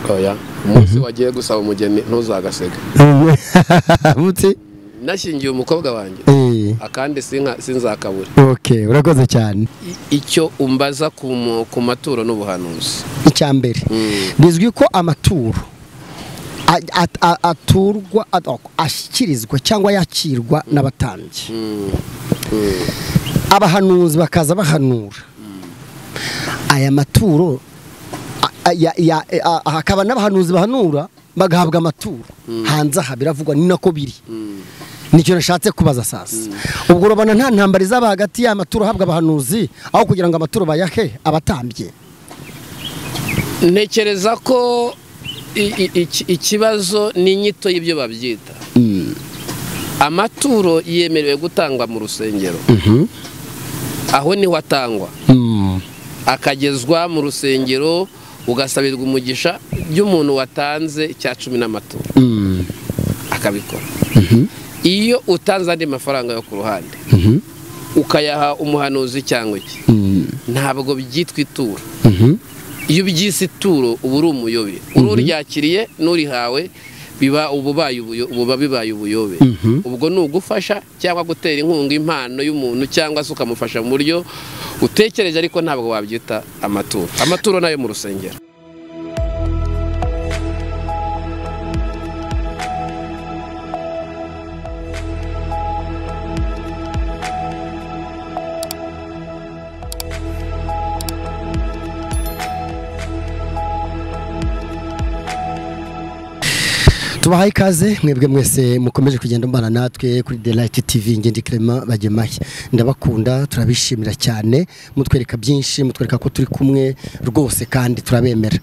oya umunsi wagiye gusaba umugeni ntuzagasega muti nashingiye umukobwa wanjye akandi sinzakabura. Okay, urakoze cyane. Icyo umbaza ku maturo n'ubuhanuzi icyambere bizwi ko amaturo aturwa ashyikirizwa cyangwa yakirwa n'abatambyi. Abahanuzi bakaza bahanura aya maturo hakaba n'abahanuzi bahanura bagahabwa amaturo hanze aha biravugwa ni nako biri. Nicyo nashatse kubaza sasa. Ubwo urabona nta ntambara izaba hagati y'amaturo ahabwa abahanuzi aho kugira ngo amaturo bayahe abatambye. Ntekereza ko ikibazo ni inyito y'ibyo babyita. Amaturo yemerewe gutangwa mu rusengero. Aho ni watangwa. Akagezwa mu rusengero ugasabirwa umugisha by'umuntu watanze cya 10 n'amaturo. Akabikora. Iyo utanze andi mafaranga yo ku ruhande ukayaha umuhanuzi cyangwa iki ntabwo byitwa ituro. Iyo byise ituro ubu uri umuyobe ururyakiriye n'urihawe biba bibaye ubuyobe. Ubwo ni ugufasha cyangwa gutera inkunga impano y'umuntu cyangwa se ukamufasha mu buryo utekereje ariko ntabwo wabyita amaturo. Amaturo nayo mu rusengero. Tubahaye ikaze mwebwe mwese mukomeje kugenda mbana natwe kuri The Light TV. Ngendi Clement Bagemahe ndabakunda turabishimira cyane mutwereka byinshi mutwereka ko turi kumwe rwose kandi turabemera.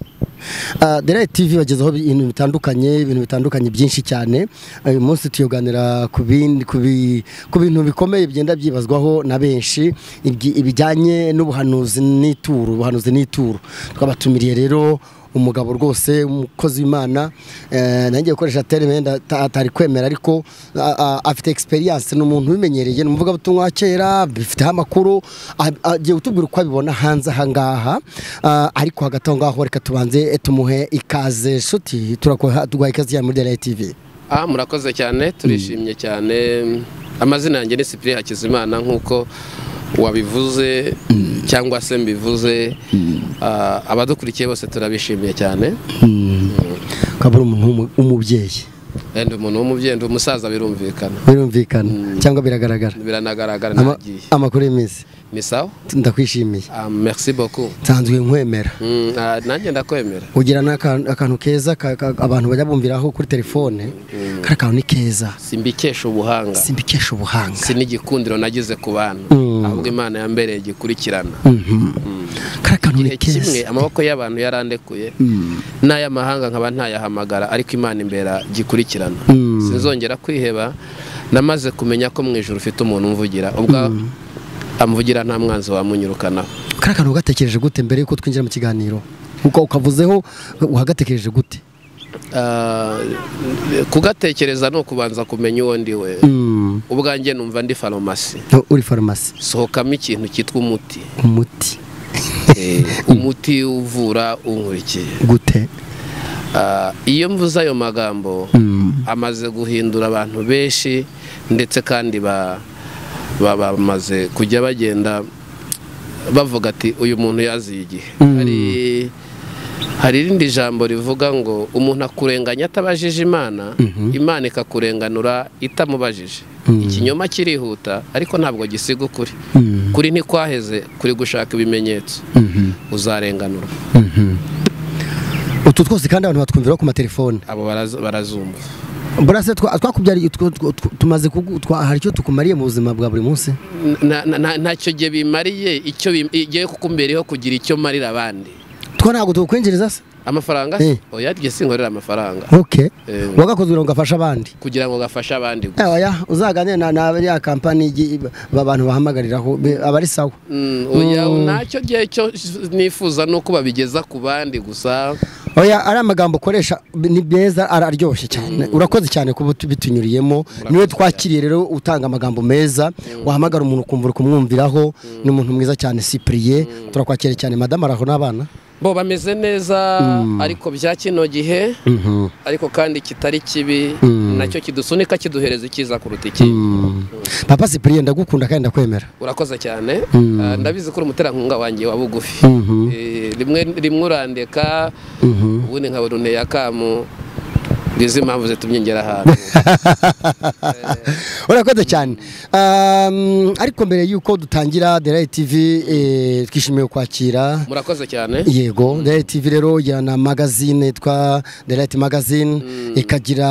The Light TV bagezaho ibintu bitandukanye byinshi cyane. Uyu munsi tuyoganira ku bintu bikomeye bigenda byibazwaho na benshi ibijyanye n'ubuhanuzi n'ituro. Twabatumiriye rero umugabo rwose umukozi w'Imana nangiye gukoresha terme atari kwemera ariko afite experience n'umuntu bimenyereye n'umuvuga butumwa kera bifite amakuru agiye gutubwira uko abibona hanze hangaha ariko hagati aho ngaho reka tubanze tumuhe ikaze shuti turaguha ikaze ya muri The Light TV. Murakoze cyane turishimye cyane. Amazina yanjye ni Cyprien Hakizimana nkuko wabivuze cyangwa se mbivuze. Abadukurikiye bose turabishimiye cyane. Kabura umuntu umubyeyi ende umuntu w'umubyeyi ndi umusaza birumvikana cyangwa biranagaragara nagiye amakuru y'imizi ni sawa ndakwishimiye. Merci beaucoup tanzwe nkwemera nanjye ndakwemera. Ugira n'akantu keza abantu bajya bumviraho kuri telefone karakantu ni keza simbikesha ubuhanga sinigikundiro nagize ku bantu ahubwo Imana yambereye gikurikirana. Karakantu ni keza kimwe amaboko y'abantu yarandekuye n'aya mahanga nkaba ntayahamagara ariko Imana imbera gikurikirana. Sinzongera kwiheba namaze kumenya ko mu ijuru ufite umuntu umvugira ubwo amuvugira nta mwanzi wamunyirukanaho. Karakantu ugatekereje gute mbere yuko twinjira mu kiganiro uko ukavuzeho uhagatekereje gute? Kugatekereza no kubanza kumenya uwo ndi we. Ubwanjye numva ndi farumasi. Uri farumasi sohokamo ikintu cyitwa umuti. Umuti uvura unkurikiye gute? Iyo mvuze ayo magambo amaze guhindura abantu benshi ndetse kandi bamaze kujya bagenda bavuga ati uyu muntu yaziye igihe. Hari irindi jambo rivuga ngo umuntu akurenganya atabajije Imana, Imana ikakurenganura itamubajije. Ikinyoma kirihuta ariko ntabwo gisiga ukuri. Kuri ntikwaheze kuri gushaka ibimenyetso uzarenganura. Utu twose kandi abantu batwumvira ku matelefone abo barazumva. Burase twakubyari tumaze hari icyo tukumariye mu buzima bwa buri munsi? Ntacyo giye bimariye icyo giye kukumbereho kugira icyo marira abandi. Ntabwo tukwinjiriza se amafaranga oya tujye sinkorera amafaranga. Okay. Wagakozwe ngo gafasha abandi kugira ngo gafasha abandi. Oya uzaganira na ya company abantu bahamagariraho abari sawa. Oya ntacyo giye cyo nifuza no kubabigeza ku bandi gusa. Oya ari amagambo koresha ni beza araryoshye cyane. Urakoze cyane kuba bitunyuriyemo. Niwe twakiriye rero utanga amagambo meza wahamagara umuntu kumvura kumwumviraho. Ni umuntu mwiza cyane Cyprien. Turakwakira cyane madame araho n'abana. bo bameze neza ariko bya kino gihe ariko kandi kitari kibi nacyo kidusunika kiduhereza ikiza kuruta iki. Papa Cyprien ndagukunda kandi ndakwemera. Urakoze cyane. Ndabizi ko umuterankunga wanjye wa bugufi. Rimwe urandeka ubundi nkabona yakamu ngize impamvu zitumye ngera ahantu. Urakoze cyane. Ariko mbere yuko dutangira The Light TV twishimiye kwakira. Murakoze cyane. Yego, The Light TV rero yana magazine twa The Light magazine ikagira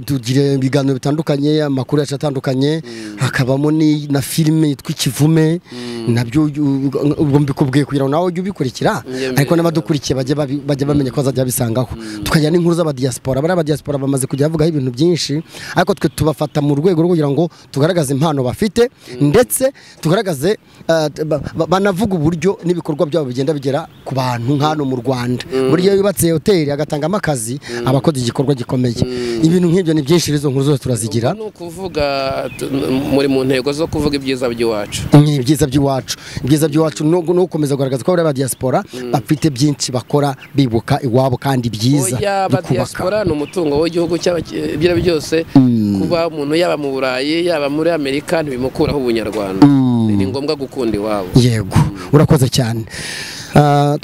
tugira ibiganiro bitandukanye, amakuru atandukanye, hakabamo ni na filime yitwa Ikivume, nabyo ubwo mbikubwiye kugira nawe ujye ubikurikira, ariko n'abadukurikiye bajye bamenya ko bazajya bisangaho. Tukajya n'inkuru z'aba diaspora, bara diaspora bamaze kujya bavuga ibintu byinshi, ariko twe tubafata mu rwego rwo kugira ngo tugaragaze impano bafite, ndetse tugaragaze banavuga uburyo n'ibikorwa byabo bigenda bigera ku bantu nk'ano mu Rwanda. Buryo yubatse hoteli agatangamo akazi abakoze igikorwa gikomeye. Ibintu nk'ibyo ni byinshi, izo nkuru zose turazigira. No kuvuga muri mu ntego zo kuvuga ibyiza by'iwacu. Ibyiza by'iwacu, ibyiza by'iwacu no gukomeza kugaragaza ko aba diaspora bafite byinshi bakora bibuka iwabo kandi byiza. Aba diaspora ni umutungo w'igihugu cy'abyira byose, kuba umuntu yaba mu Burayi yaba muri Amerika ntibimukuraho ubunyarwanda. Ni ngombwa gukunda iwabo. Yego, urakoze cyane.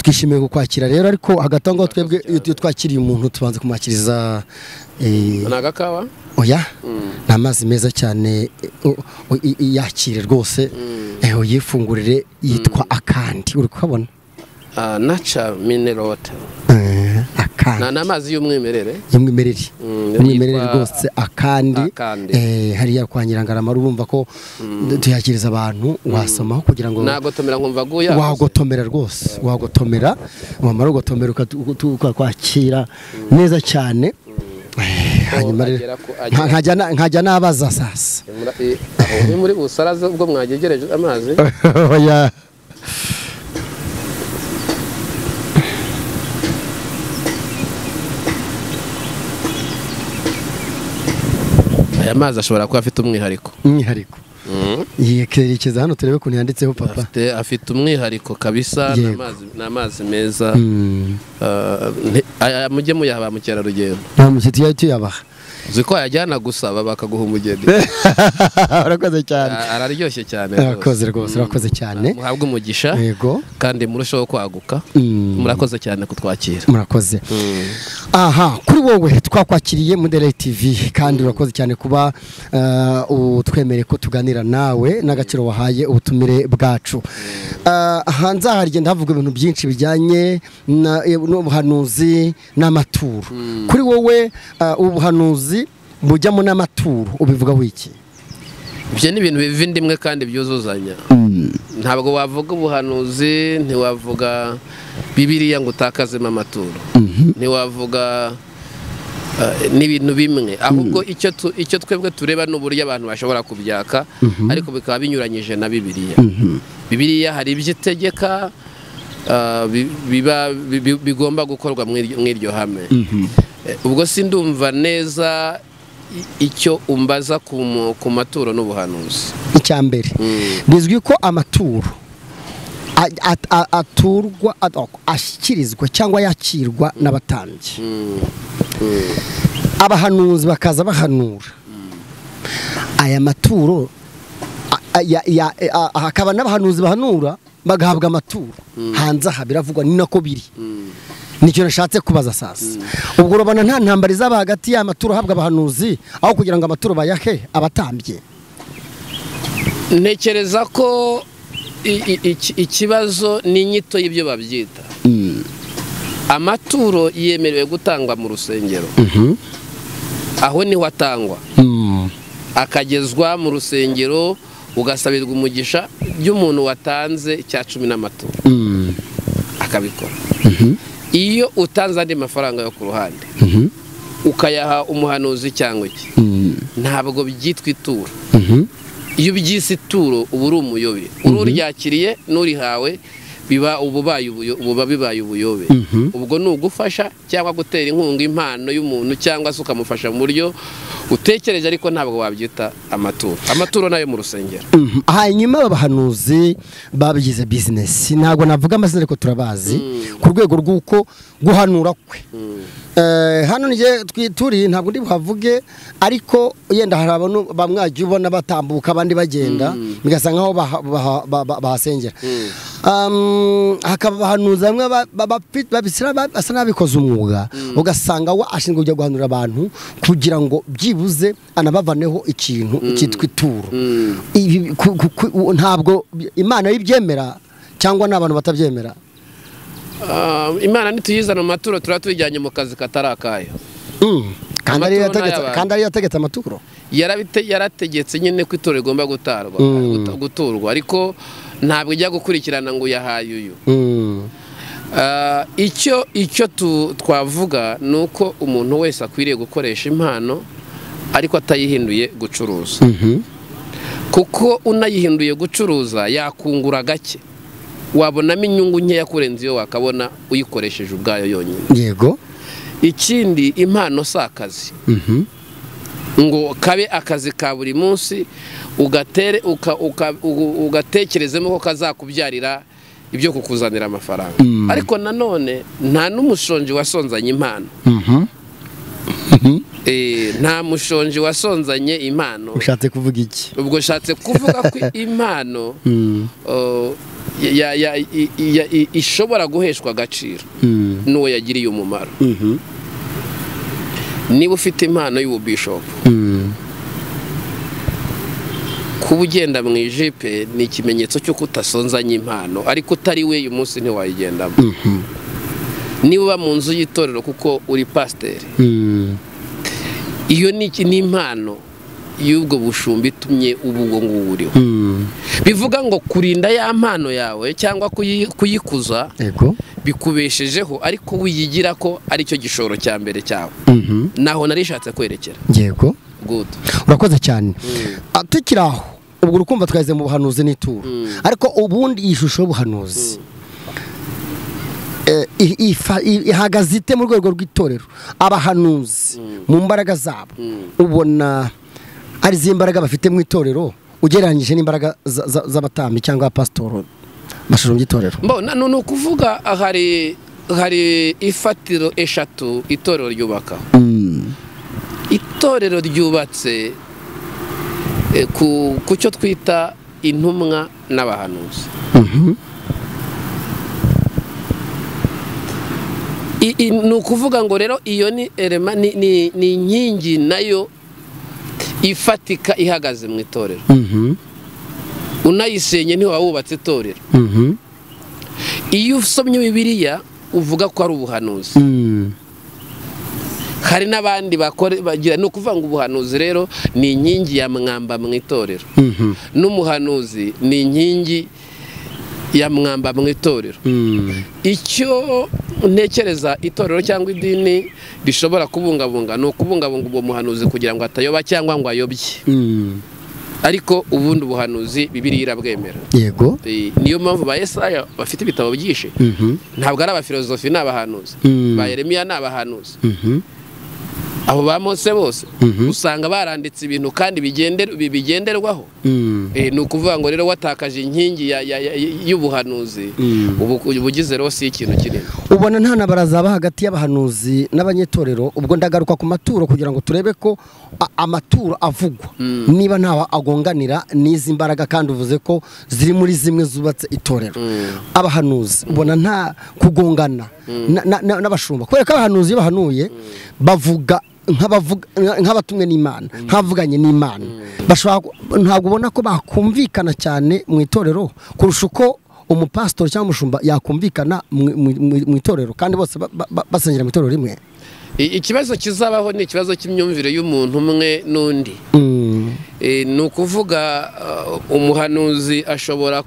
Twishimiye kukwakira rero, ariko hagati aho twebwe iyo twakiriye umuntu tubanze kumwakiriza nagakawa. Oya, n'amazi meza cyane yakire rwose. Yifungurire, yitwa Akandi, uri kubona? Nacha mineral water. Akandi. N'amazi y'umwimerere. Umwimerere rwose Akandi. Hariya kwa Nyirangarama urumva ko tuyakiriza abantu wasomaho kugira ngo nagotomera nkumva guya. Wagotomera rwose, wagotomera, wamara ugotomera ukakwakira neza cyane. Hanyuma nkajya nabaza sasa. Aho muri busaraze ubwo mwagegereje amazi. Oya. Aya mazi ashobora kuba afite umwihariko. Yekerekeza hano turebe kuntu yanditseho papa. Afite umwihariko kabisa, n'amazi meza. Mujye muyaha mukerarugendo. Nta musiti yacu yabaha. Ziko yajyana gusaba bakaguha umugeni. Urakoze cyane. Araryoshye cyane. Urakoze rwose, urakoze cyane. Muhabwe umugisha. Yego. Kandi murushaho kwaguka. Murakoze cyane kutwakira. Murakoze. Aha, kuri wowe twakwakiriye muri The Light TV, kandi urakoze cyane kuba utwemereye ko tuganira nawe n'agaciro wahaye ubutumire bwacu. Hanze harigenda havuga ibintu byinshi bijyanye n'ubuhanuzi n'amaturo. Kuri wowe ubuhanuzi bujyamo n'amaturo ubivuga wiki? Ibyo ni ibintu bivindimwe kandi byuzuzanya. Ntabwo wavuga ubuhanuzi ntiwavuga Bibiliya ngo utakazemo amaturo. Ntiwavuga n'ibintu bimwe, ahubwo icyo twebwe tureba n'uburyo abantu bashobora kubyaka, ariko bikaba binyuranyije na Bibiliya. Bibiliya hari ibyo itegeka bigomba gukorwa mu iryo hame. Ubwo sindumva neza icyo umbaza ku maturo n'ubuhanuzi. Icyambere bizwi ko amaturo aturwa ashyikirizwa cyangwa yakirwa n'abatambyi. Abahanuzi bakaza bahanura aya maturo, hakaba n'abahanuzi bahanura bagahabwa amaturo. Hanze aha biravugwa ni nako biri. Nicyo nashatse kubaza sasa. Ubwo urabona nta ntambara izaba hagati y'amaturo ahabwa abahanuzi aho kugira ngo amaturo bayahe abatambye? Ntekereza ko ikibazo ni inyito y'ibyo babyita. Amaturo yemerewe gutangwa mu rusengero. Aho niho atangwa. Akagezwa mu rusengero ugasabirwa umugisha by'umuntu watanze cya 10 n'amaturo. Akabikora. Iyo utanze andi mafaranga yo ku ruhande ukayaha umuhanuzi cyangwa iki, ntabwo byitwa ituro. Iyo byise ituro uba uri umuyobe, ururyakiriye n'urihawe ububa bibaye ubuyobe. Ubwo ni ugufasha cyangwa gutera inkunga impano y'umuntu cyangwa se ukamufasha mu buryo utekereje ariko ntabwo wabyita amaturo nayo mu rusengero. Hanyuma abahanuzi babigize business, ntabwo navuga amazina ariko turabazi ku rwego rw'uko guhanura kwe. Hano nije twituri ntabwo ndi buhavuge, ariko yenda hari abantu bamwaje ubona batambuka abandi bagenda bigasa nkaho bahasengera. Hakaba abahanuzi bamwe babisira basa nabikoze umwuga, ugasanga wa ashinzwe kujya guhanura abantu kugira ngo byibuze anabavaneho ikintu cyitwa ituro. Ntabwo Imana yibyemera cyangwa n'abantu batabyemera. Imana nituyizana mu maturo turatujyanye mu kazi katarakayo. Kandi ari yategetse amaturo. Yarategetse nyine ko ituro rigomba guturwa, ariko ntabwo ijya gukurikirana ngo yahaye uyu. Icyo twavuga nuko umuntu wese akwiriye gukoresha impano ariko atayihinduye gucuruza. Kuko unayihinduye gucuruza yakungura gake, wabonamo inyungu nkeya kurenza iyo wakabona uyikoresheje ubwayo yonyine. Yego. Ikindi, impano si akazi ngo kabe akazi ka buri munsi ugatekerezemo ko kazakubyarira ibyo kukuzanira amafaranga. Ariko nanone nta n'umushonji wasonzanye impano. Nta mushonji wasonzanye impano. Ushatse kuvuga iki? Ubwo shatse kuvuga ko impano ishobora guheshwa agaciro n'uwo yagiriye umumaro. Niba ufite impano y'ububishop, kuba ugenda mu ijipe ni ikimenyetso cyo kutasonzanya impano, ariko utari we uyu munsi ntiwayigendamo. Niba uba mu nzu y'itorero kuko uri pasiteri, iyo ni impano y'ubwo bushumbi itumye ubwo ngubu uriho. Bivuga ngo kurinda ya mpano yawe cyangwa kuyikuza bikubeshejeho, ariko wiyigira ko ari cyo gishoro cya mbere cyawe. Naho narishatse kwerekera. Yego. Good. Urakoze cyane. Tukiraho ubwo urukumva twaze mu buhanuzi n'ituro, ariko ubundi ishusho y'ubuhanuzi ihagaze ite mu rwego rw'itorero? Abahanuzi mu mbaraga zabo ubona ari z'imbaraga bafite mu itorero ugereranyije n'imbaraga z'abatambyi cyangwa pasitoro bashije mu itorero? Mbona ni ukuvuga hari ifatiro eshatu itorero ryubaka. Itorero ryubatse ku cyo twita intumwa n'abahanuzi. Ni ukuvuga ngo rero iyo ni elema, ni inkingi nayo ifatika ihagaze mu itorero. Unayisenye ntiwaba wubatse itorero. Iyo usomye Bibiliya uvuga ko ari ubuhanuzi. Hari n'abandi bagira, ni ukuvuga ngo ubuhanuzi rero ni inkingi ya mwamba mu itorero. N'umuhanuzi ni inkingi ya mwamba mu itorero. Icyo ntekereza itorero cyangwa idini rishobora kubungabunga ni ukubungabunga uwo muhanuzi kugira ngo atayoba cyangwa ngo ayobye. Ariko ubundi ubuhanuzi Bibiliya irabwemera. Yego. Niyo mpamvu ba Yesaya bafite ibitabo byinshi. Ntabwo ari abafilozofi n'abahanuzi. Ba Yeremiya n'abahanuzi. Abo ba Mose bose usanga baranditse ibintu kandi bigenderwaho. Ni ukuvuga ngo rero watakaje inkingi y'ubuhanuzi ubugize rero si ikintu kinini. Ubona nta nabaraza hagati y'abahanuzi n'abanyetorero. Ubwo ndagaruka ku maturo kugira ngo turebe ko amaturo avugwa niba ntawa agonganira n'izi mbaraga, kandi uvuze ko ziri muri zimwe zubatse itorero. Abahanuzi ubona nta kugongana n'abashumba, kubera ko abahanuzi bahanuye bavuga nk'abatumwe n'Imana, nk'abavuganye n'Imana. Ntabwo ubona ko bakumvikana cyane mu itorero kurusha uko umupastor cyangwa umushumba yakumvikana mu itorero kandi bose basengera mu itorero rimwe? Ikibazo kizabaho ni ikibazo cy'imyumvire y'umuntu umwe n'undi. Ni ukuvuga umuhanuzi ashobora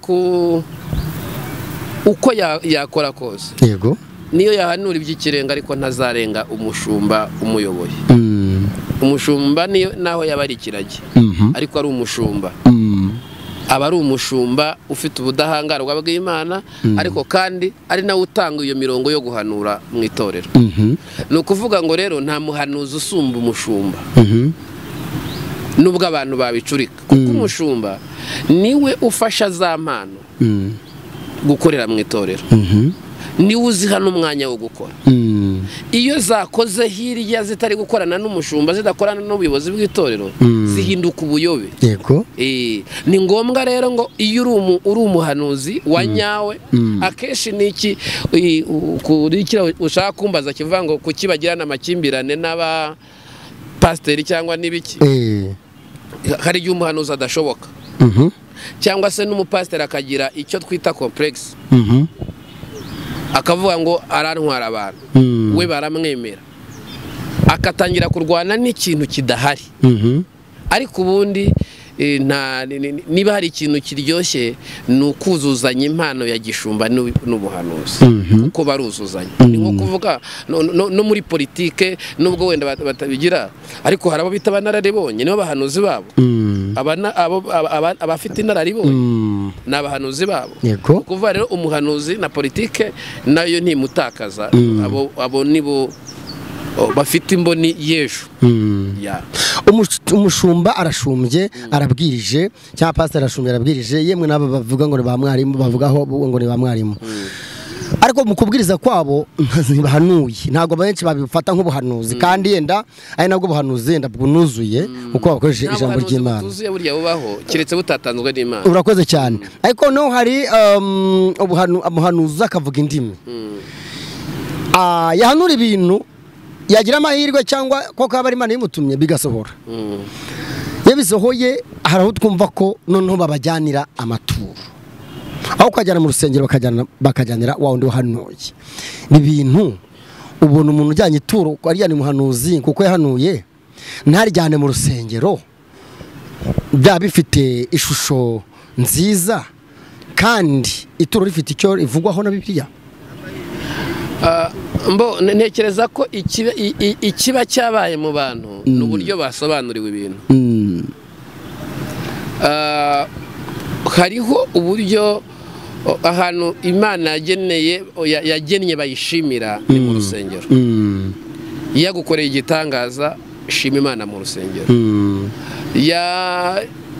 uko yakora kose. Yego. Niyo yahanura iby'ikirenga ariko ntazarenga umushumba umuyoboye. Umushumba niyo naho yaba ari ikiragi ariko ari umushumba. aba ari umushumba ufite ubudahangarwa bw'Imana ariko kandi ari nawe utanga iyo mirongo yo guhanura mu itorero. Ni ukuvuga ngo rero nta muhanuzi usumba umushumba nubwo abantu babicurika, kuko umushumba niwe ufasha za mpano gukorera mu itorero, niwe uziha n'umwanya wo gukora. Iyo zakoze hirya zitari gukorana n'umushumba, zidakorana n'ubuyobozi bw'itorero, zihinduka ubuyobe. Yego. Ni ngombwa rero ngo iyo uri umuhanuzi wa nyawe, akeshi niki kurikira ushaka kumbaza kivuga ngo kukibagirana amakimbirane n'aba pasiteri cyangwa n'ibiki, hari igihe umuhanuzi adashoboka, cyangwa se n'umupasiteri akagira icyo twita complex, akavuga ngo arantwara abantu, we baramwemera, akatangira kurwana n'ikintu kidahari. Ariko ubundi niba hari ikintu kiryoshye ni ukuzuzanya impano ya gishumba n'ubuhanuzi, kuko baruzuzanya. Ni nko kuvuga no muri politike, nubwo wenda batabigira, ariko hari abo bita abanararibonye, nibo bahanuzi babo. Abafite inararibonye ni abahanuzi babo. Kuvuga rero umuhanuzi na politike nayo ntimutakaza, abo nibo bafite imboni y'ejo. Umushumba arashumbye, arabwirije, cyangwa pastor arashumbye arabwirije, yemwe nabo bavuga ngo ba mwarimu, bavugaho ngo ni ba mwarimu. Ariko mu kubwiriza kwabo ntibahanuye, ntabwo benshi babifata nk'ubuhanuzi, kandi yenda ari nabwo buhanuzi yenda bwunuzuye uko bakoresheje ijambo ry'Imana. Ubuhanuzi burya bubaho kiretse butatanzwe n'Imana. Urakoze cyane. Ariko no hari umuhanuzi akavuga indimi, yahanura ibintu, yagira amahirwe cyangwa ko kaba ari Imana yimutumye bigasohora. Iyo bisohoye hari aho twumva ko noneho babajyanira amaturo, aho kujyana mu rusengero bakajyanira wa wundi wahanuye. Ni ibintu ubona umuntu ujyanye ituro ko ari umuhanuzi kuko yahanuye, ntarijyane mu rusengero, bya bifite ishusho nziza kandi ituro rifite icyo rivugwaho na Bibiliya. Ntekereza ko ikiba cyabaye mu bantu n'uburyo basobanuriwe ibintu. Hariho uburyo ahantu Imana yagennye bayishimira ni mu rusengero. Iyo agukoreye igitangaza, shima Imana mu rusengero.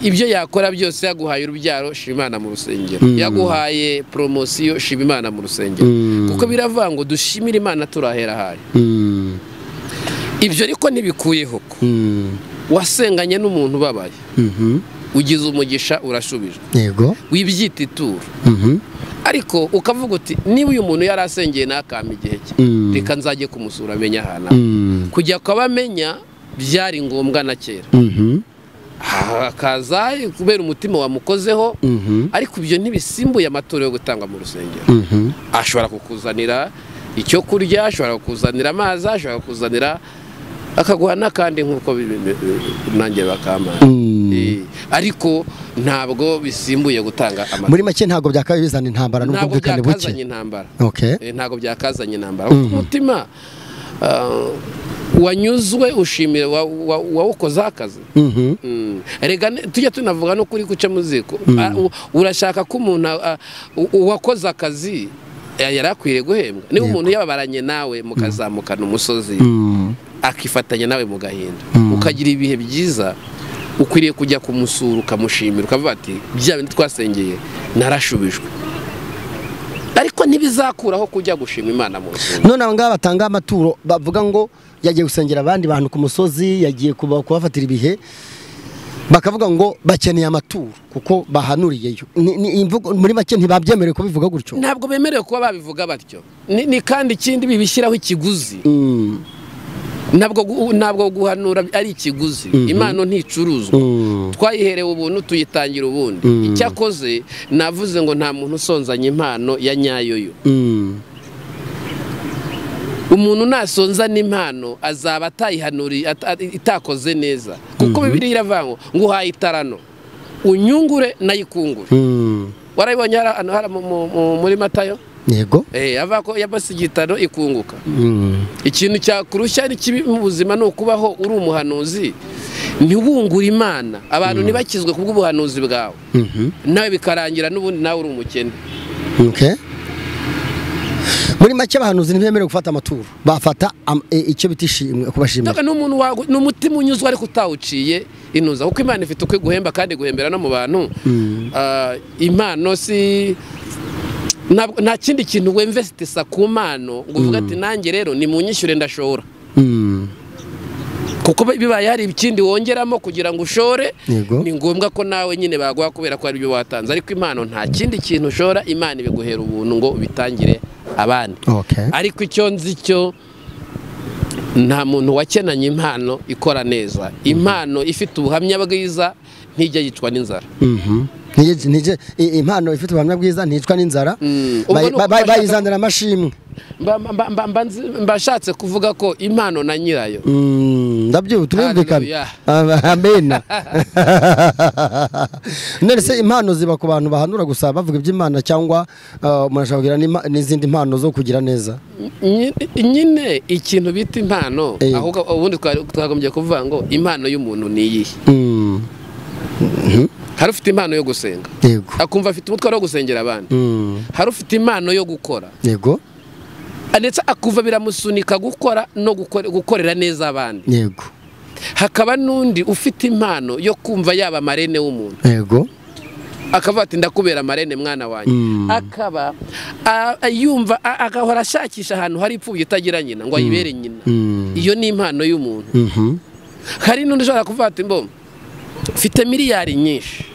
Ibyo yakora byose, yaguhaye urubyaro, shima Imana mu rusengero. Yaguhaye promosiyo, shima Imana mu rusengero. Kuko biravuga ngo dushimire Imana turahera hayo. Ibyo ariko ntibikuyeho ko wasenganye n'umuntu babaye, ugize umugisha urashubijwe. Yego. Wibyita ituro. Ariko ukavuga uti niba uyu muntu yarasengeye nakama igihe cye, reka nzajye kumusura amenye ahantu. Kujya kwabamenya byari ngombwa na kera. Akaza kubera umutima wamukozeho, ariko ibyo ntibisimbuye amaturo yo gutanga mu rusengero. Ashobora kukuzanira icyo kurya, ashobora kukuzanira amazi, ashobora kukuzanira akaguha n'akandi nk'uko nanjye bakama. Ariko ntabwo bisimbuye gutanga amaturo. Muri make ntabwo byakabaye bizana intambara n'ubwumvikane buke. Ntabwo byakazanye intambara. Umutima wanyuzwe ushimira wawukoze akazi. Rega tujya tunavuga no kuri guca muziko, urashaka ko umuntu wakoze akazi yarakwiriye guhembwa. Niba umuntu yababaranye nawe mukazamukana umusozi, akifatanya nawe mu gahinda, ukagira ibihe byiza, ukwiriye kujya kumusura ukamushimira, ukavuga ati bya bindi twasengeye narashubijwe. Ariko ntibizakuraho kujya gushima Imana mu rusengero. None abangaba batanga amaturo bavuga ngo yagiye gusengera abandi bantu ku musozi, yagiye kubafatira ibihe, bakavuga ngo bakeneye amaturo kuko bahanuriyeyo. Muri make ntibabyemerewe kubivuga gutyo. Ntabwo bemerewe kuba babivuga batyo. Ni kandi ikindi bibishyiraho ikiguzi. Ntabwo guhanura ari ikiguzi. Imana nticuruzwa. Twayiherewe ubuntu tuyitangira ubundi. Icyakoze navuze ngo nta muntu usonzanya impano ya nyayoyo. Umuntu nasonza n'impano azaba atayihanuri itakoze neza, kuko Bibiliya iravuga ngo nguhaye itarano unyungure nayikungure. Warayibonye muri Matayo? Yego. Ava ko yabase igitano ikunguka. Ikintu cyakurushya ni kibi mu buzima no kubaho uri umuhanuzi ntiwungure Imana abantu ntibakizwe kubw'ubuhanuzi bwawe nawe bikarangira n'ubundi nawe uri umukene. Muri make abahanuzi ntibemerewe gufata amaturo, bafata icyo bitishimwe kubashimira. N'umuntu n'umutima unyuzwa ariko utawuciye inuza, kuko Imana ifite uko guhemba kandi guhembera no mu bantu. Impano si nta kindi kintu wemvestisa ku mpano ngo uvuga ati nanjye rero ni munyishyure ndashora, kuko bibaye hari ikindi wongeramo kugira ngo ushore ni ngombwa ko nawe nyine baguha kubera ko ari byo watanze. Ariko impano nta kindi kintu ushora, Imana ibiguhera ubuntu ngo bitangire abandi. Ariko icyo nzi cyo nta muntu wakenanye impano ikora neza. Impano ifite ubuhamya bwiza ntijya yicwa n'inzara. Impano ifite ubuhamya bwiza nticwa n'inzara, bayizanira amashimwe. Mbashatse kuvuga ko impano na nyirayo ndabyo turumvikana. Amen. Nese impano ziba ku bantu bahanura gusa bavuga iby'Imana, cyangwa murashobora n'izindi impano zo kugira neza? Nyine ikintu bita impano, ahubwo ubundi twagombye kuvuga ngo impano y'umuntu ni iyihe. Hari ufite impano yo gusenga, akumva afite umutwaro wo gusengera abandi. Hari ufite impano yo gukora, ndetse akuva biramusunika gukora no gukorera neza abandi. Hakaba n'undi ufite impano yo kumva yaba marene w'umuntu, akavuga ati ndakubera marene mwana wanjye. Akaba yumva agahora ashakisha ahantu hari ipfubyi itagira nyina ngo ayibere nyina. Iyo ni impano y'umuntu. Hari n'undi ushobora kuvuga ati mbo mfite miliyari nyinshi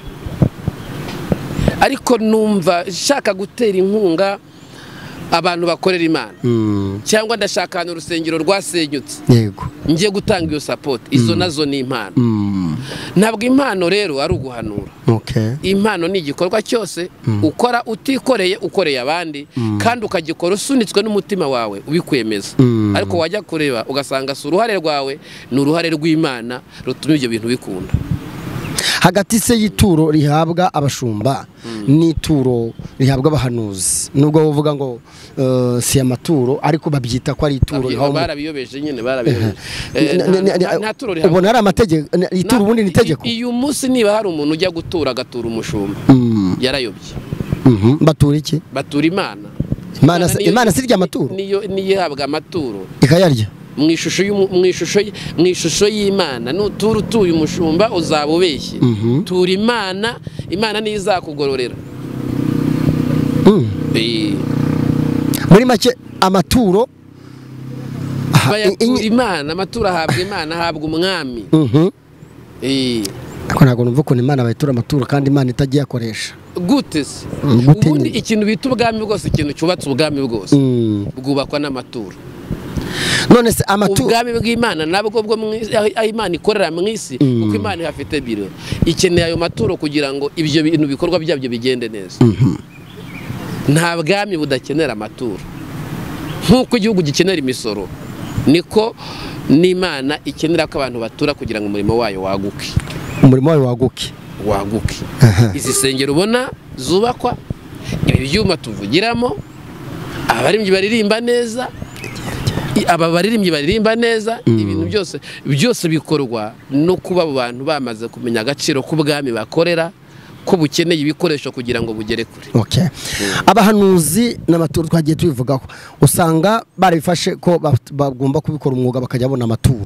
ariko numva shaka gutera inkunga abantu bakorera Imana, cyangwa ndashaka ahantu urusengero rwasenyutse ngiye gutanga iyo support. Izo nazo ni impano. Ntabwo impano rero ari uguhanura. Impano ni igikorwa cyose ukora utikoreye, ukoreye abandi, kandi ukagikora usunitswe n'umutima wawe ubikwemeza. Ariko wajya kureba ugasanga si uruhare rwawe, ni uruhare rw'Imana rutuma ibyo bintu bikunda. Hagati se y'ituro rihabwa abashumba n'ituro rihabwa abahanuzi, nubwo uvuga ngo si amaturo ariko babyita ko ari ituro, barabiyobeje nyine barabiyobeje. Ubona ari amategeko, ituro ubundi ni itegeko. Uyu munsi niba hari umuntu ujya gutura agatura umushumba yarayobye. Batura iki? Batura Imana. Imana si rya amaturo, niyo ihabwa amaturo ikayarya mu ishusho y'Imana. Nutura utuye umushumba uzaba ubeshye. Tura Imana, Imana niyo izakugororera. Muri make amaturo bayatura Imana, amaturo ahabwa Imana, ahabwa umwami. Ariko ntabwo numva ukuntu Imana bayitura amaturo kandi Imana itagiye akoresha. Gute se? Ubundi ikintu bita ubwami bwose, ikintu cyubatse ubwami bwose bwubakwa n'amaturo. None se amaturo ubwami bw'Imana nabwo bwo Imana ikorera mu isi, kuko Imana ihafite biro, ikeneye ayo maturo kugira ngo ibyo bintu bikorwa byabyo bigende neza. Nta bwami budakenera amaturo. Nk'uko igihugu gikenera imisoro, niko n'Imana ikenera ko abantu batura kugira ngo umurimo wayo waguke. Umurimo wayo waguke. Izi sengero ubona zubakwa, ibi byuma tuvugiramo, abaririmbyi baririmba neza, ababaririmbyi baririmba neza, ibintu byose bikorwa no kuba abo bantu bamaze kumenya agaciro k'ubwami bakorera, ko bukeneye ibikoresho kugira ngo bugere kure. Abahanuzi n'amaturo twagiye tubivugaho, usanga barifashe ko bagomba kubikora umwuga bakajya babona amaturo,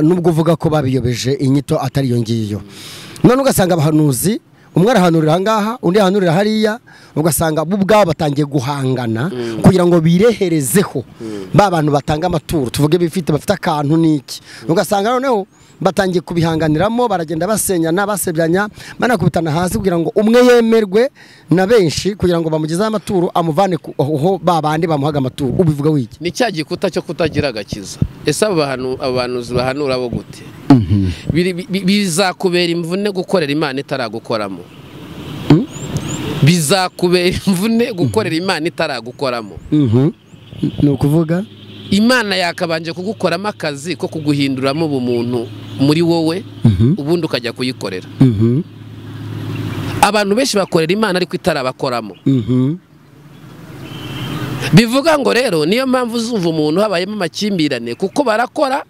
nubwo uvuga ko babiyobeje inyito atari iyo ngiyo. None ugasanga abahanuzi, umwe arahanurira ngaha, undi ahanurira hariya, ugasanga bo ubwabo batangiye guhangana kugira ngo bireherezeho ba bantu batanga amaturo, tuvuge bafite akantu n'iki. Ugasanga noneho batangiye kubihanganiramo, baragenda basenyana, basebyanya, banakubitana hasi kugira ngo umwe yemerwe na benshi, kugira ngo bamugezeho amaturo amuvane aho babandi bamuhaga amaturo. Ubivuga wiki ni cya gikuta cyo kutagira agakiza. Ese abahanuzi bahanura bo gute? Bizakubera imvune gukorera Imana itaragukoramo. Bizakubera imvune gukorera Imana itaragukoramo. Ni ukuvuga Imana yakabanje kugukoramo akazi ko kuguhinduramo ubumuntu muri wowe, ubundi ukajya kuyikorera. Abantu benshi bakorera Imana ariko itarabakoramo. Bivuga ngo rero niyo mpamvu uzumva umuntu habayemo amakimbirane, kuko barakora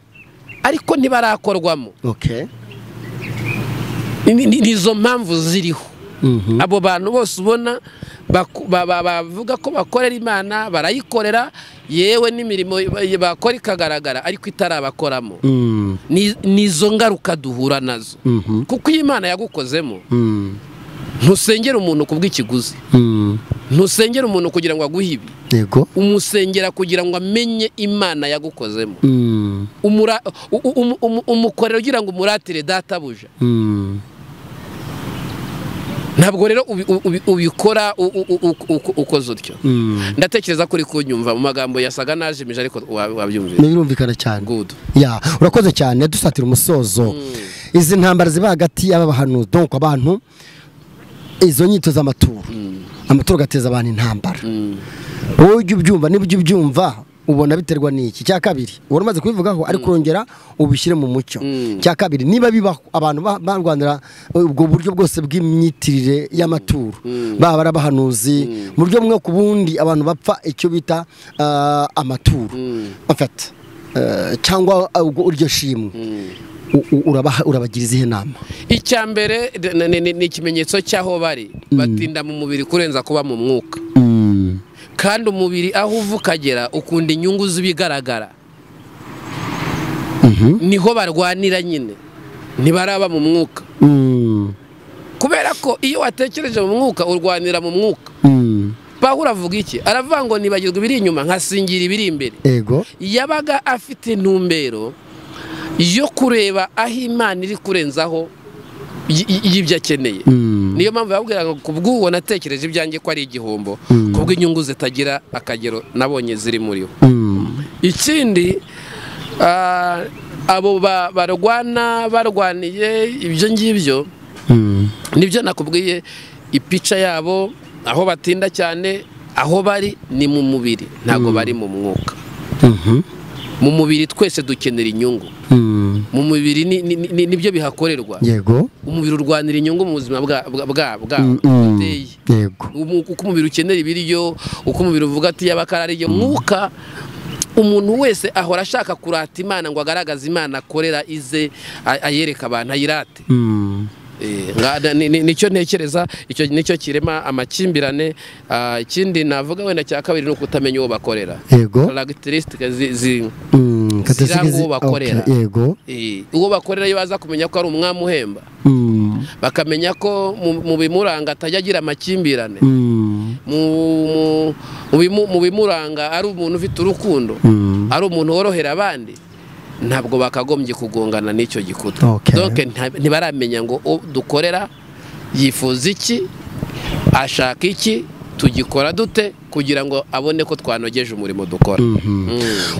ariko ntibarakorwamo. Okay. Nizo mpamvu ziriho. Abo bantu bose ubona bavuga ko bakorera Imana, barayikorera, yewe n'imirimo bakora ikagaragara ariko itarabakoramo. Nizo ngaruka duhura nazo. Kuko iyo Imana yagukozemo, ntusengera umuntu kubw'ikiguzi, ntusengera umuntu kugira ngo aguhe ibi, yego, umusengera kugira ngo amenye Imana yagukozemo. Umukorera ugira ngo umuratire databuja. Ntabwo rero ubikora ukoze utyo. Ndatekereza kuri kunyumva mu magambo yasaga najimije ariko wabyumvise. Birumvikana cyane. Good. Ya, urakoze cyane. Dusatira umusozo. Izi ntambara ziba hagati y'Abahanuzi, donc abantu izo nyito z'amaturo. Amaturo gateza abantu intambara. Wowe ujye ubyumva, niba ujye ubyumva ubona biterwa n'iki. Cya kabiri umaze kubivugaho ariko urongera ubishyire mu mucyo. Cya kabiri niba bibaho abantu barwanira ubwo buryo bwose bw'imyitirire y'amaturo, baba barabahanuzi mu buryo bumwe ku bundi, abantu bapfa icyo bita amaturo afata cyangwa uryo shimwe, urabagiriza ihe nama. Icya mbere ni ikimenyetso cy'aho bari batinda mu mubiri kurenza kuba mu mwuka. Kandi umubiri aho uva ukagera ukunda inyungu z'ibigaragara. Niho barwanira nyine, ntibaraba mu mwuka. Kubera ko iyo watekereje mu mwuka urwanira mu mwuka. Pawulo avuga iki? Aravuga ngo nibagirwa ibiri inyuma nkasingira ibiri imbere. Ego. Yabaga afite intumbero yo kureba aho Imana iri kurenzaho y'ibyo akeneye. Niyo mpamvu yabwira ngo kubw'uwo natekereje ibyanjye ko ari igihombo, kubw'inyungu zitagira akagero nabonye ziri muri yo. Ikindi abo barwaniye ibyo ngibyo, nibyo nakubwiye, ipica yabo aho batinda cyane, aho bari ni mu mubiri, ntago bari mu mwuka. Mu mubiri twese dukenera inyungu. Mu mubiri nibyo bihakorerwa. Yego. Umubiri urwanira inyungu mu buzima bwabo. Yego. Uko umubiri ukenera ibiryo, uko umubiri uvuga ati yabakarya mwuka, umuntu wese ahora ashaka kurata Imana ngo agaragaze Imana akorera ize ayereka abantu ayirate. Nicyo ntekereza, icyo nicyo kirema amakimbirane. Ikindi navuga wenda cya kabiri no kutamenya uwo bakorera. Yego. Characteristics ziranga uwo bakorera. Yego. Uwo bakorera iyo baza kumenya ko ari umwami uhemba, bakamenya ko mu bimuranga atajya agira amakimbirane, mu bimuranga ari umuntu ufite urukundo, ari umuntu worohera abandi, ntabwo bakagombye kugongana n'icyo gikuta. Donc ntibaramenya ngo dukorera yifuza iki, ashaka iki, tugikora dute kugira ngo abone ko twanogeje umurimo dukora.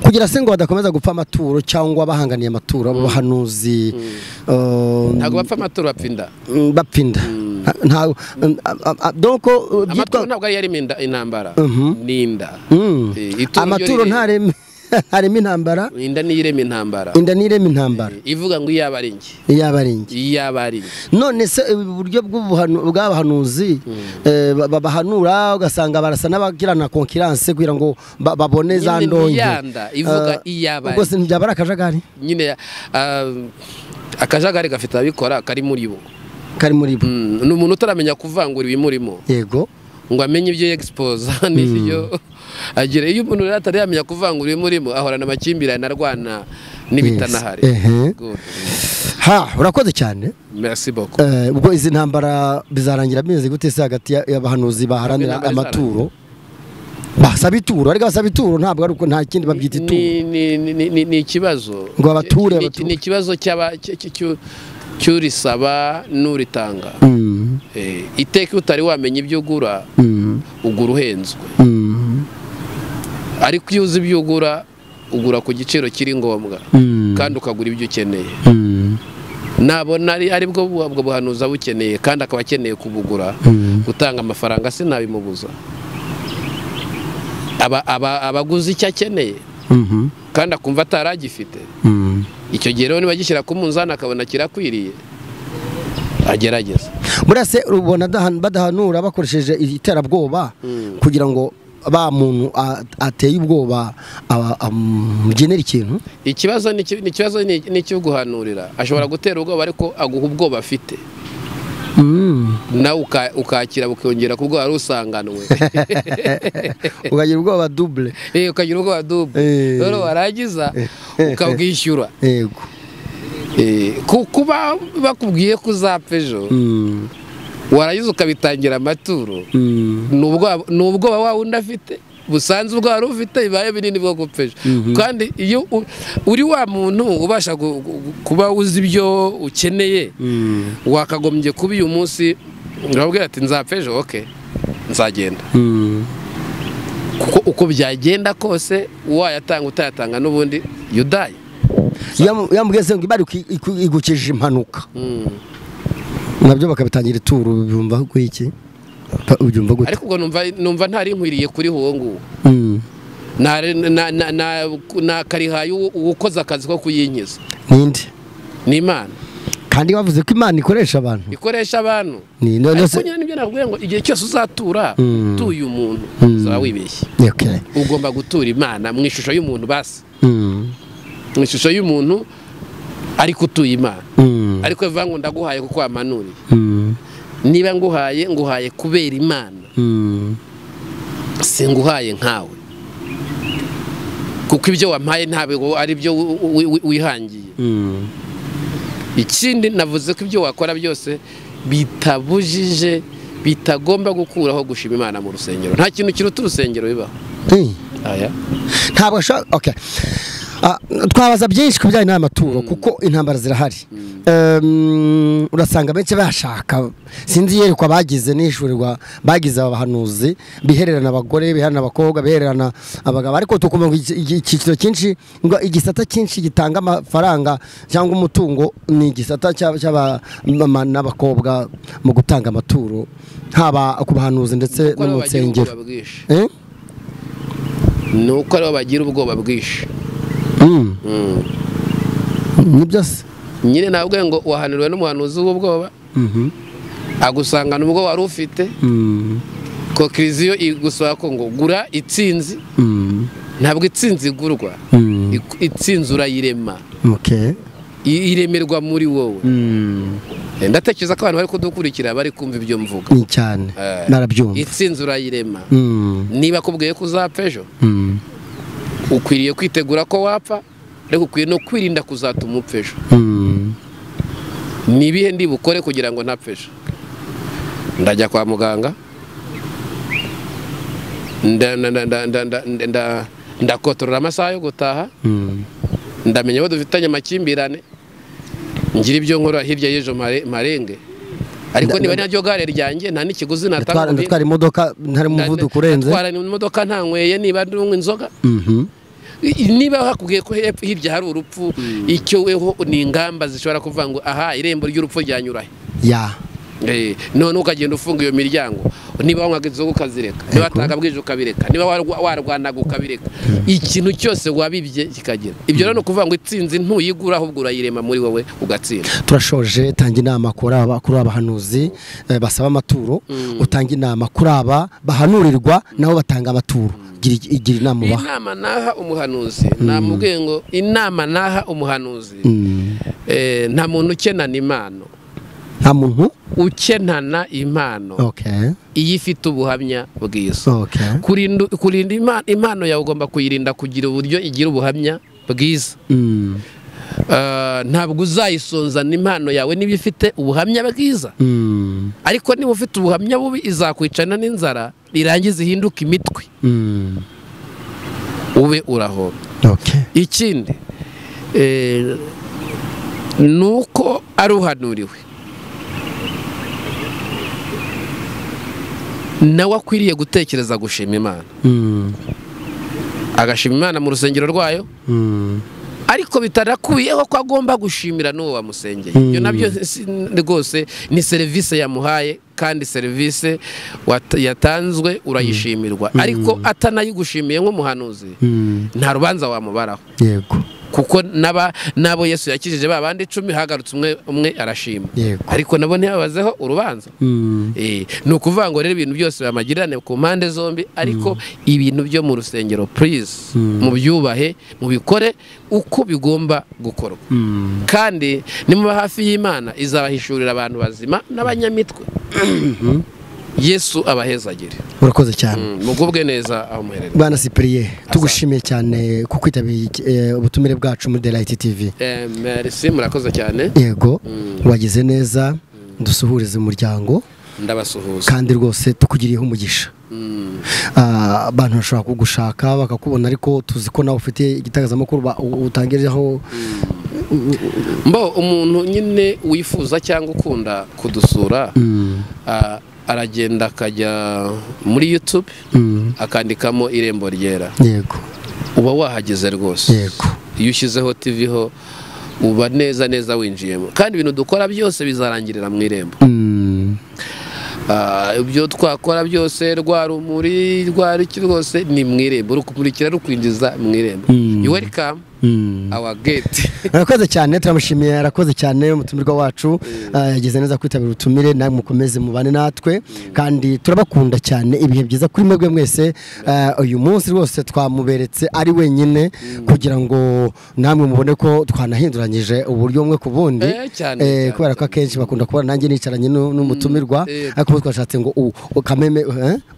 Kugira se ngo badakomeza gupfa amaturo cyangwa bahanganiye amaturo, Abahanuzi ntabwo bapfa amaturo, bapfinda. Donc amaturo ntabwo yari intambara, ninda. Amaturo ntareme harimo intambara. Inda nireme intambara. Ivuga ngo iyaba ari nge. None se uburyo bw'abahanuzi babahanura ugasanga barasa n'abagirana concurrence kugira ngo babone za ndonke. Ivuga iyaba. Ubwo se ntibyaba akajagari? Nyine akajagari gafite abikora kari muri bo. Ni umuntu utaramenya kuvangura ibimurimo. Yego. Ngo amenye ibyo expose n'ibyo agira. Iyo umuntu atari yamenya kuvangura ibimurimo ahorana amakimbirane arwana n'ibitanahari. Urakoze cyane. Merci beaucoup. Ubwo izi ntambara bizarangira bimeze gute se hagati y'Abahanuzi baharanira amaturo? Basaba ituro, ariko basaba ituro ntabwo ari uko nta kindi babyita ituro. Ni ikibazo. Ngo abature ni ikibazo cy'urisaba n'uritanga. Iteka utari wamenya ibyo ugura, ugura uhenzwe. Ariko iyo uzi ibyo ugura ku giciro kiri ngombwa, kandi ukagura ibyo ukeneye. Nabona ari bwo buhanuza bukeneye kandi akaba akeneye kubugura, gutanga amafaranga sinabimubuza. Abaguzi icyo akeneye kandi akumva ataragifite, icyo gihe rero niba gishyira ku munzani akabona kirakwiriye, agerageza. Murase ubona badahanura bakoresheje iterabwoba kugira ngo ba muntu ateye ubwoba amugenera ikintu. Ikibazo ni cyo guhanurira, ashobora gutera ubwoba ariko aguha ubwoba afite. Nawe ukakira bukongera kubwo wari usanganwe. Ukagira ubwoba double. Ukagira ubwoba double. Rero waragiza ukabwishyura. Yego. Kuba bakubwiye kuzapfa ejo, waragize ukabitangira amaturo, nubwo wa wundi afite busanzwe ubwo wari ufite bibaye binini bwo gupfa ejo. Kandi iyo uri wa muntu ubasha kuba uzi ibyo ukeneye, wakagombye kuba uyu munsi urabwira ati nzapfa ejo, okay nzagenda. Kuko uko byagenda kose wayatanga utayatanga n'ubundi yudaye. Yambwiye ngo bari igukije impanuka, nabyo bakabitangira ituro, bumva ko iki ubyumva gute? Ariko ubwo numva ntari nkwiriye kuri uwo nguwo. na karihaye ukoza akazi ko kuyinkiza. Ninde? Ni Imana. Kandi wavuze ko Imana ikoresha abantu. Ikoresha abantu. Ariko nyine nibyo nakubwiye ngo igihe cyose uzatura utuye umuntu uzaba wibeshye. Okay. Ugomba gutura Imana mu ishusho y'umuntu basi. Mu ishusho y'umuntu ariko utuye Imana. Ariko bivuga ngo ndaguhaye kuko wamanuriye. Niba nguhaye kubera Imana. Singuhaye nkawe. Kuko ibyo wampaye ntabwo ari byo wihangiye. Ikindi navuze ko ibyo wakora byose bitabujije, bitagomba gukuraho gushima Imana mu rusengero. Nta kintu kiruta urusengero bibaho. Aya. Ntabwo okay. Twabaza byinshi ku bijyanye n'amaturo kuko intambara zirahari. Urasanga benshi bashaka, sinzi yerekwa bagize n'ishurirwa bagize abahanuzi bihererana abagore, bihererana abakobwa, bihererana abagabo, ariko tukumva ngo ikiciro cyinshi, ngo igisata cyinshi gitanga amafaranga cyangwa umutungo ni igisata cy'abamama n'abakobwa mu gutanga amaturo, haba ku bahanuzi ndetse no mu nsengero. Nuko aribo bagira ubwoba bwinshi. Ni byose nyine nabwo ngo wahanuriwe n'umuhanuzi w'ubwoba, agusangana ubwo wari ufite, ko kriziyo igusaba ko ngo gura itsinzi. Ntabwo itsinzi igurwa, itsinzi urayirema. Okay. Iremerwa muri wowe. Ndatekereza ko abantu bari kudukurikira bari kumva ibyo mvuga. Ni cyane narabyumva. Itsinzi urayirema. Niba kubwiye kuzapfa ejo, ukwiriye kwitegura ko wapfa, ariko ukwiye no kwirinda kuzatuma upfa ejo. Nibihe ndi bukore kugira ngo ntapfe ejo? Ndajya kwa muganga, ndakotorora amasaha yo gutaha, ndamenya ko dufitanye amakimbirane, ngira ibyo nkora hirya y'ejo marenge. Ariko niba naryo gare ryanjye nta n'ikiguzi natanga. Ndatwara imodoka ntari mu muvuduko urenze. Ndatwara imodoka ntanyweye, niba ndumwe inzoga. Niba hakubwiye ko hirya hari urupfu, icyo weho ni ingamba zishobora kuvuga ngo aha irembo ry'urupfu ryanyurahe. None ukagenda ufunga iyo miryango. Niba wanywaga inzoga ukazireka, niba watagabwije ukabireka, niba warwanaga ukabireka, ikintu cyose wabibye kikagira. Ibyo rero no kuvuga ngo itsinzi ntuyigura, ahubwo urayirema muri wowe ugatsinda. Turashoje, tanga inama kuri abahanuzi basaba amaturo, utanga inama kuri aba bahanurirwa nabo batanga amaturo. Igira inama ubaha. Inama naha umuhanuzi, namubwiye ngo inama naha umuhanuzi, nta muntu ukenana impano. Nta muntu ukenana impano. Okay. Iyi ifite ubuhamya bwiza. Okay. Kurinda impano yawe ugomba kuyirinda kugira uburyo igira ubuhamya bwiza. Ntabwo uzayisonzana impano yawe niba ifite ubuhamya bwiza. Ariko niba ufite ubuhamya bubi izakwicana n'inzara, irangiza ihinduka imitwe. Ube urahomba. Okay. Ikindi nuko ari uhanuriwe, nawe akwiriye gutekereza gushima Imana. Agashima Imana mu rusengero rwayo, ariko bitarakuyeho ko agomba gushimira n'uwo wamusengeye. Ibyo nabyo rwose ni serivisi yamuhaye, kandi serivisi yatanzwe urayishimirwa. Ariko atanayigushimiye nk'umuhanuzi, nta rubanza wamubaraho. Yego. Yego. kuko nabo Yesu yakijije babandi 10 hagarutse umwe arashima. Yego. Ariko nabo ntibabazeho urubanza. Ni ukuvuga ngo rero ibintu byose bamagirane ku mpande zombi, ariko ibintu byo mu rusengero please mu byubahe mu bikore uko bigomba gukorwa. Kandi nimuba hafi y'Imana izabahishurira abantu bazima n'abanyamitwe. Yesu abahezagire. Urakoze cyane. Mugubwe neza aho muherereye. Bwana Cyprien tugushimiye cyane ku kwitabira ubutumire bwacu muri The Light TV. Merci, murakoze cyane. Yego. Wagize neza, dusuhurize umuryango. Ndabasuhuza. Kandi rwose tukugiriyeho umugisha. Abantu bashobora kugushaka bakakubona, ariko tuzi ko nawe ufite igitagazamakuru utangirijeho. Mbo umuntu nyine wifuza cyangwa ukunda kudusura aragenda akajya muri YouTube akandikamo Irembo Ryera. Yego. Uba wahageze rwose. Yego. Iyo ushyizeho TV ho uba neza winjiyemo, kandi ibintu dukora byose bizarangirira mu Irembo. Ibyo twakora byose rwa rumuri rwariki rwose ni mu Irembo, rukumurikira rukwinjiza mu Irembo. You welcome our gate. Arakoze cyane, turamushimiye, arakoze cyane umutumirwa wacu, yagize neza kwitabira ubutumire, namwe mukomeze mubane natwe, kandi turabakunda cyane. Ibihe byiza kuri mwebwe mwese. Uyu munsi rwose twamuberetse ari wenyine kugira ngo namwe mubone ko twanahinduranyije uburyo umwe ku bundi, kubera ko akenshi bakunda kubona nanjye nicaranye n'umutumirwa, ariko twashatse ngo ukameme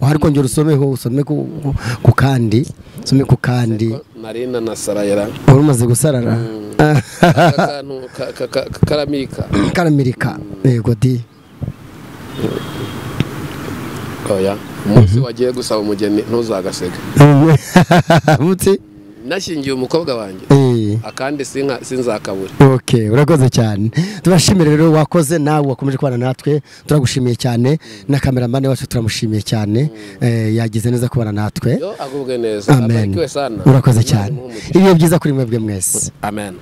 uhari kongera usome ku kandi, usome ku kandi. Marina na Sarayera umaze gusarara karamirika. Yego di. Oya, umunsi wagiye gusaba umugeni ntuzagasega. Mutsi nashingiye umukobwa wanjye akandi sinzakabura. Okay, urakoze cyane. Tubashimire rero, wakoze nawe wakomeje kubana natwe, turagushimiye cyane, na cameraman wacu turamushimiye cyane. Yagize neza kubana natwe. Yo agubwe neza. Amen. Urakoze cyane. Ibihe byiza kuri mwebwe mwese. Amen.